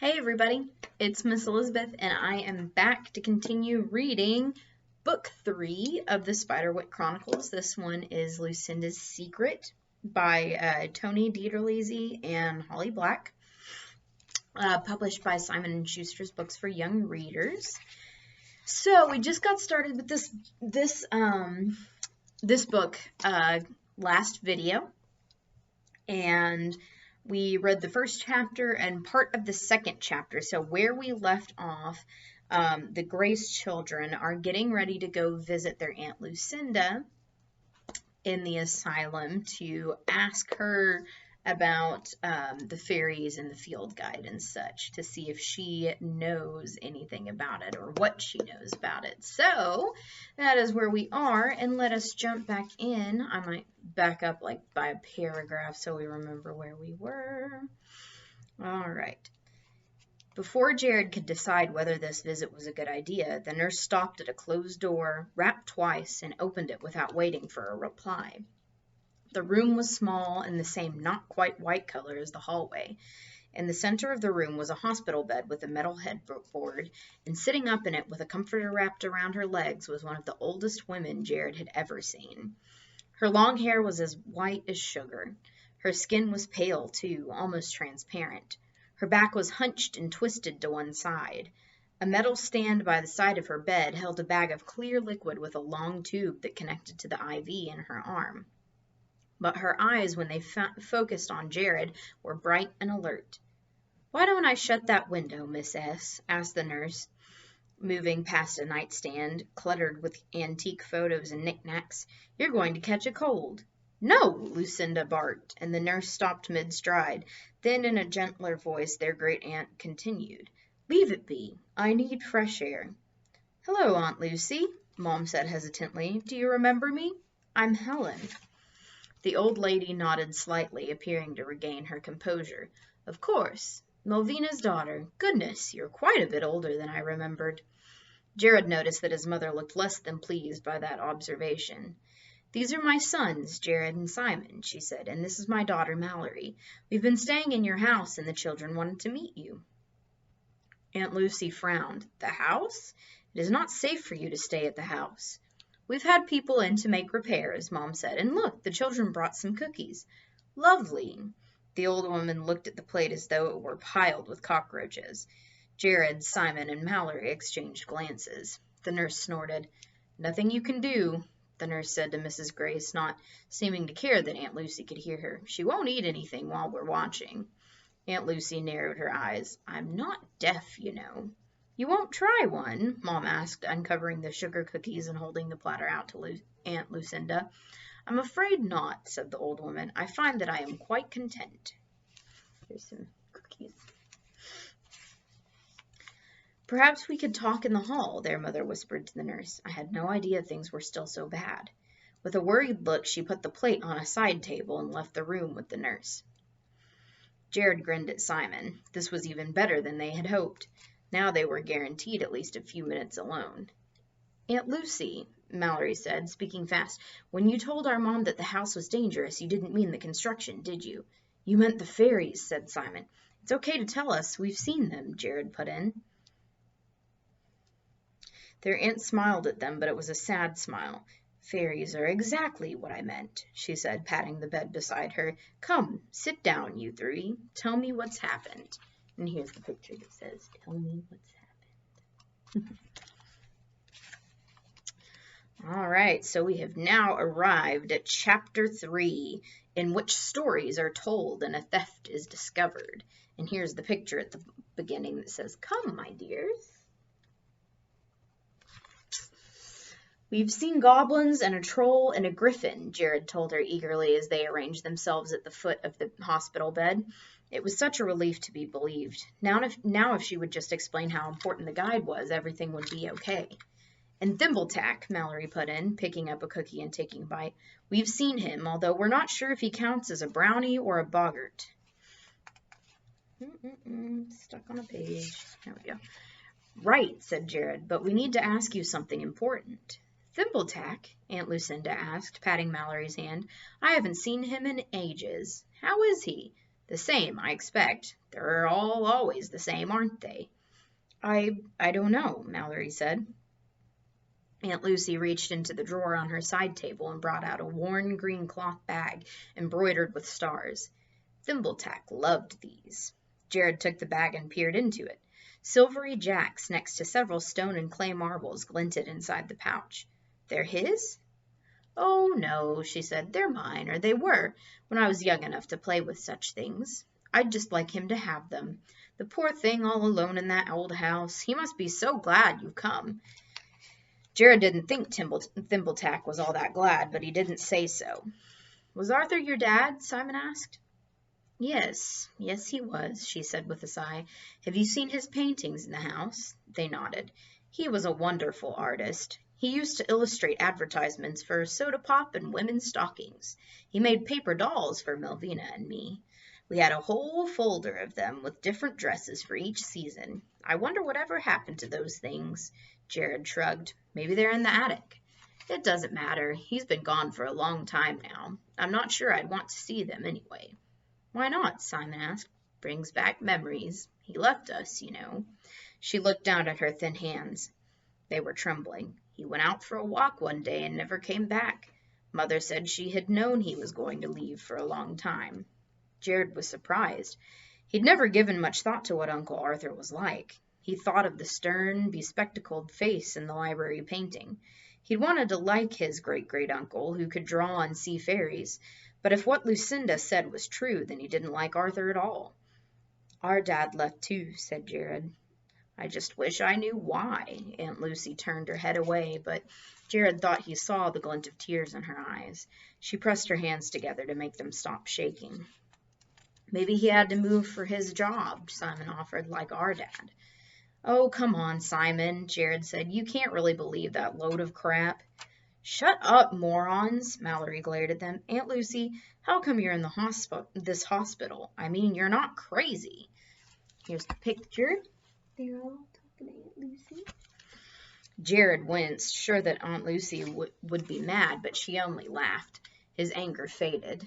Hey everybody, it's Miss Elizabeth and I am back to continue reading book 3 of the Spiderwick Chronicles. This one is Lucinda's Secret by Tony Dieterlese and Holly Black, published by Simon & Schuster's Books for Young Readers. So we just got started with this book last video, and we read the first chapter and part of the second chapter. So where we left off, the Grace children are getting ready to go visit their Aunt Lucinda in the asylum to ask her about the fairies and the field guide and such, to see if she knows anything about it or what she knows about it. So that is where we are, and let us jump back in. I might back up like by a paragraph so we remember where we were. All right. Before Jared could decide whether this visit was a good idea, the nurse stopped at a closed door, rapped twice, and opened it without waiting for a reply. The room was small and the same not quite white color as the hallway. In the center of the room was a hospital bed with a metal headboard, and sitting up in it with a comforter wrapped around her legs was one of the oldest women Jared had ever seen. Her long hair was as white as sugar. Her skin was pale, too, almost transparent. Her back was hunched and twisted to one side. A metal stand by the side of her bed held a bag of clear liquid with a long tube that connected to the IV in her arm. But her eyes, when they focused on Jared, were bright and alert. "Why don't I shut that window, Miss S?" asked the nurse, moving past a nightstand cluttered with antique photos and knickknacks. "You're going to catch a cold." "No," Lucinda barked, and the nurse stopped mid-stride. Then, in a gentler voice, their great-aunt continued, "Leave it be. I need fresh air." "Hello, Aunt Lucy," Mom said hesitantly. "Do you remember me? I'm Helen." The old lady nodded slightly, appearing to regain her composure. "Of course. Malvina's daughter. Goodness, you're quite a bit older than I remembered." Jared noticed that his mother looked less than pleased by that observation. "These are my sons, Jared and Simon," she said, "and this is my daughter, Mallory. We've been staying in your house, and the children wanted to meet you." Aunt Lucy frowned. "The house? It is not safe for you to stay at the house." "We've had people in to make repairs," Mom said, "and look, the children brought some cookies." "Lovely." The old woman looked at the plate as though it were piled with cockroaches. Jared, Simon, and Mallory exchanged glances. The nurse snorted. "Nothing you can do," the nurse said to Mrs. Grace, not seeming to care that Aunt Lucy could hear her. "She won't eat anything while we're watching." Aunt Lucy narrowed her eyes. "I'm not deaf, you know." "You won't try one?" Mom asked, uncovering the sugar cookies and holding the platter out to Aunt Lucinda. "I'm afraid not," said the old woman. "I find that I am quite content." Here's some cookies. "Perhaps we could talk in the hall," their mother whispered to the nurse. "I had no idea things were still so bad." With a worried look, she put the plate on a side table and left the room with the nurse. Jared grinned at Simon. This was even better than they had hoped. Now they were guaranteed at least a few minutes alone. "Aunt Lucy," Mallory said, speaking fast, "when you told our mom that the house was dangerous, you didn't mean the construction, did you?" "You meant the fairies," said Simon. "It's okay to tell us. We've seen them," Jared put in. Their aunt smiled at them, but it was a sad smile. "Fairies are exactly what I meant," she said, patting the bed beside her. "Come, sit down, you three. Tell me what's happened." And here's the picture that says, "Tell me what's happened." All right, so we have now arrived at Chapter 3, in which stories are told and a theft is discovered. And here's the picture at the beginning that says, "Come, my dears." "We've seen goblins and a troll and a griffin," Jared told her eagerly as they arranged themselves at the foot of the hospital bed. It was such a relief to be believed. Now if she would just explain how important the guide was, everything would be okay. "And Thimbletack," Mallory put in, picking up a cookie and taking a bite. "We've seen him, although we're not sure if he counts as a brownie or a boggart." Stuck on a page. There we go. "Right," said Jared, "but we need to ask you something important." "Thimbletack?" Aunt Lucinda asked, patting Mallory's hand. "I haven't seen him in ages. How is he?" The same, I expect. They're all always the same, aren't they? I don't know, Mallory said. Aunt Lucy reached into the drawer on her side table and brought out a worn green cloth bag embroidered with stars. Thimbletack loved these. Jared took the bag and peered into it. Silvery jacks next to several stone and clay marbles glinted inside the pouch. They're his? Oh, no, she said. They're mine, or they were, when I was young enough to play with such things. I'd just like him to have them. The poor thing all alone in that old house. He must be so glad you've come. Jared didn't think Thimbletack was all that glad, but he didn't say so. Was Arthur your dad? Simon asked. Yes, he was, she said with a sigh. Have you seen his paintings in the house? They nodded. He was a wonderful artist. He used to illustrate advertisements for soda pop and women's stockings. He made paper dolls for Melvina and me. We had a whole folder of them with different dresses for each season. I wonder whatever happened to those things. Jared shrugged. Maybe they're in the attic. It doesn't matter. He's been gone for a long time now. I'm not sure I'd want to see them anyway. Why not? Simon asked. Brings back memories. He left us, you know. She looked down at her thin hands. They were trembling. He went out for a walk one day and never came back. Mother said she had known he was going to leave for a long time. Jared was surprised. He'd never given much thought to what Uncle Arthur was like. He thought of the stern, bespectacled face in the library painting. He'd wanted to like his great-great-uncle, who could draw and see fairies, but if what Lucinda said was true, then he didn't like Arthur at all. Our dad left too, said Jared. I just wish I knew why. Aunt Lucy turned her head away, but Jared thought he saw the glint of tears in her eyes. She pressed her hands together to make them stop shaking. Maybe he had to move for his job, Simon offered, like our dad. Oh, come on, Simon, Jared said. You can't really believe that load of crap. Shut up, morons, Mallory glared at them. Aunt Lucy, how come you're in this hospital? I mean, you're not crazy. Here's the picture. They're all talking to Aunt Lucy. Jared winced, sure that Aunt Lucy would be mad, but she only laughed. His anger faded.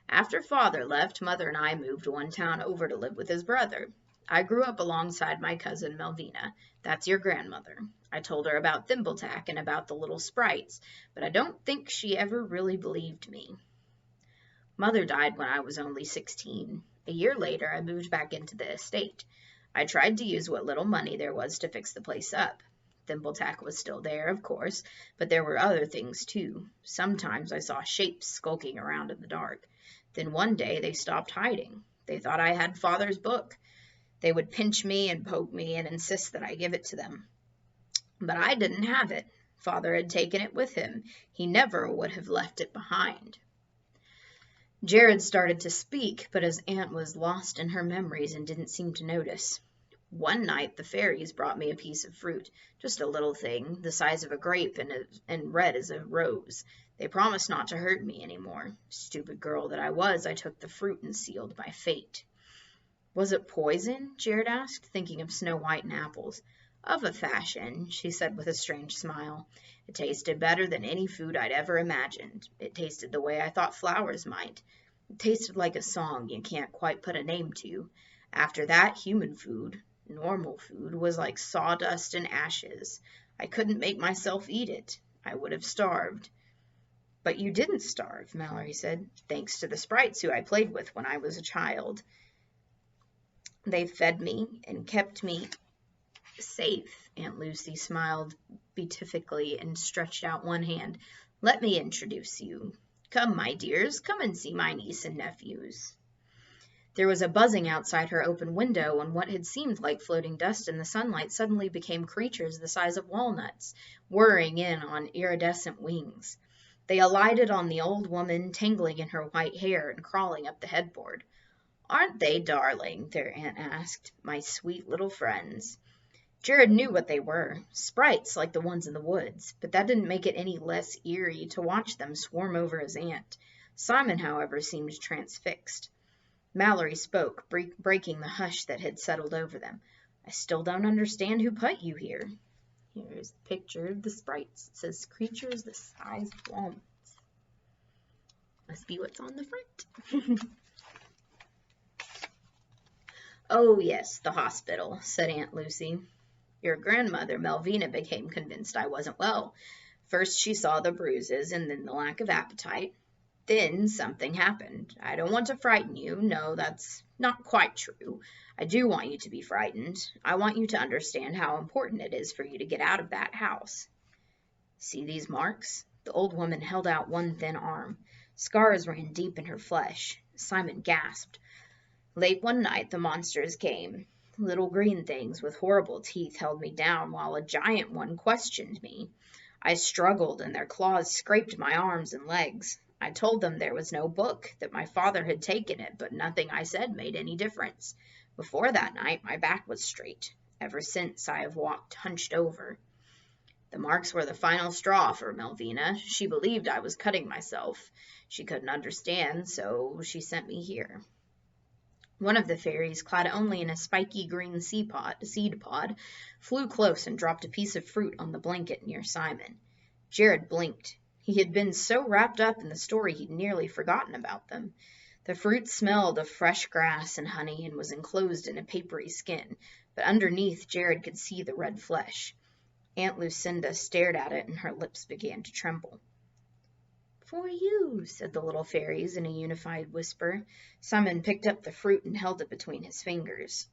After Father left, Mother and I moved one town over to live with his brother. I grew up alongside my cousin Melvina. That's your grandmother. I told her about Thimbletack and about the little sprites, but I don't think she ever really believed me. Mother died when I was only 16. A year later, I moved back into the estate. I tried to use what little money there was to fix the place up. Thimbletack was still there, of course, but there were other things too. Sometimes I saw shapes skulking around in the dark. Then one day they stopped hiding. They thought I had Father's book. They would pinch me and poke me and insist that I give it to them. But I didn't have it. Father had taken it with him. He never would have left it behind. Jared started to speak, but his aunt was lost in her memories and didn't seem to notice. One night the fairies brought me a piece of fruit, just a little thing, the size of a grape and red as a rose. They promised not to hurt me anymore. Stupid girl that I was, I took the fruit and sealed my fate. Was it poison? Jared asked, thinking of Snow White and apples. Of a fashion, she said with a strange smile. It tasted better than any food I'd ever imagined. It tasted the way I thought flowers might. It tasted like a song you can't quite put a name to. After that, human food, normal food, was like sawdust and ashes. I couldn't make myself eat it. I would have starved. But you didn't starve, Mallory said, thanks to the sprites who I played with when I was a child. They fed me and kept me safe. Aunt Lucy smiled beatifically and stretched out one hand. Let me introduce you. Come, my dears, come and see my niece and nephews. There was a buzzing outside her open window, and what had seemed like floating dust in the sunlight suddenly became creatures the size of walnuts, whirring in on iridescent wings. They alighted on the old woman, tangling in her white hair and crawling up the headboard. Aren't they darling? Their aunt asked. My sweet little friends. Jared knew what they were, sprites like the ones in the woods, but that didn't make it any less eerie to watch them swarm over his aunt. Simon, however, seemed transfixed. Mallory spoke, breaking the hush that had settled over them. I still don't understand who put you here. Here's a picture of the sprites. It says creatures the size of walnuts. Must be what's on the front. "Oh, yes, the hospital," said Aunt Lucy. "Your grandmother, Melvina, became convinced I wasn't well. First she saw the bruises and then the lack of appetite. Then something happened. I don't want to frighten you. No, that's not quite true. I do want you to be frightened. I want you to understand how important it is for you to get out of that house. See these marks?" The old woman held out one thin arm. Scars ran deep in her flesh. Simon gasped. "Late one night the monsters came. Little green things with horrible teeth held me down while a giant one questioned me. I struggled and their claws scraped my arms and legs. I told them there was no book, that my father had taken it, but nothing I said made any difference. Before that night my back was straight. Ever since I have walked hunched over. The marks were the final straw for Melvina. She believed I was cutting myself. She couldn't understand, so she sent me here." One of the fairies, clad only in a spiky green seed pod, flew close and dropped a piece of fruit on the blanket near Simon. Jared blinked. He had been so wrapped up in the story he'd nearly forgotten about them. The fruit smelled of fresh grass and honey and was enclosed in a papery skin, but underneath Jared could see the red flesh. Aunt Lucinda stared at it and her lips began to tremble. "For you," said the little fairies in a unified whisper. Simon picked up the fruit and held it between his fingers.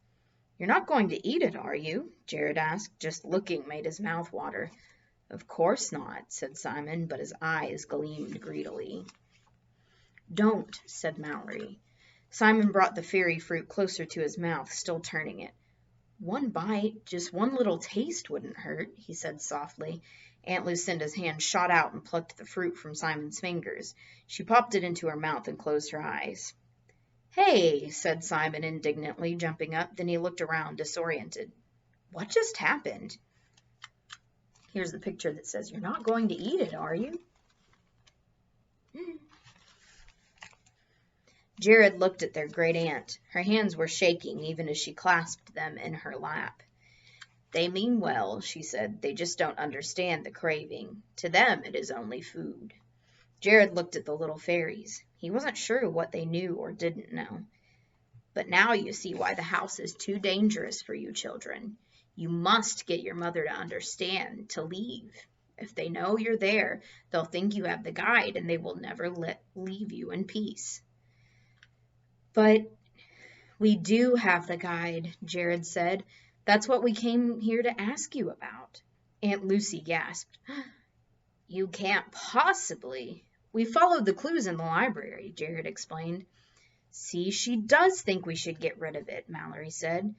"You're not going to eat it, are you?" Jared asked. Just looking made his mouth water. "Of course not," said Simon, but his eyes gleamed greedily. "Don't," said Mallory. Simon brought the fairy fruit closer to his mouth, still turning it. "One bite, just one little taste wouldn't hurt," he said softly. Aunt Lucinda's hand shot out and plucked the fruit from Simon's fingers. She popped it into her mouth and closed her eyes. "Hey," said Simon indignantly, jumping up. Then he looked around, disoriented. "What just happened?" Here's the picture that says, "You're not going to eat it, are you?" Jared looked at their great aunt. Her hands were shaking even as she clasped them in her lap. "They mean well," she said. "They just don't understand the craving. To them it is only food." Jared looked at the little fairies. He wasn't sure what they knew or didn't know. "But now you see why the house is too dangerous for you children. You must get your mother to understand, to leave. If they know you're there, they'll think you have the guide and they will never leave you in peace." "But we do have the guide," Jared said. "That's what we came here to ask you about." Aunt Lucy gasped. "You can't possibly." "We followed the clues in the library," Jared explained. "See, she does think we should get rid of it," Mallory said.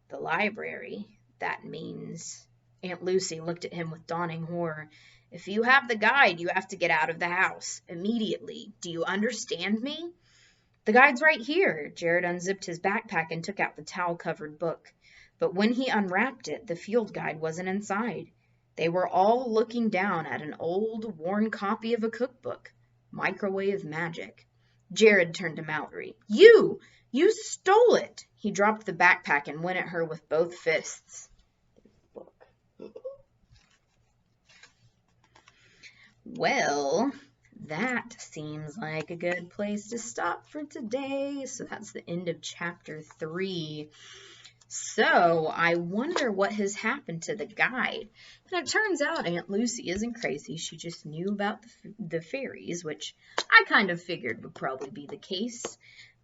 "The library, that means..." Aunt Lucy looked at him with dawning horror. "If you have the guide, you have to get out of the house. Immediately. Do you understand me?" "The guide's right here." Jared unzipped his backpack and took out the towel-covered book. But when he unwrapped it, the field guide wasn't inside. They were all looking down at an old, worn copy of a cookbook, Microwave Magic. Jared turned to Mallory. You stole it!" He dropped the backpack and went at her with both fists. Well, that seems like a good place to stop for today. So that's the end of chapter 3. So I wonder what has happened to the guide. And it turns out Aunt Lucy isn't crazy. She just knew about the fairies, which I kind of figured would probably be the case.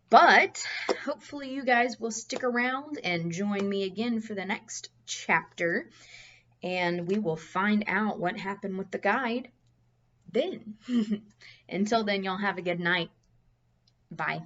But hopefully you guys will stick around and join me again for the next chapter. And we will find out what happened with the guide then. Until then, y'all have a good night. Bye.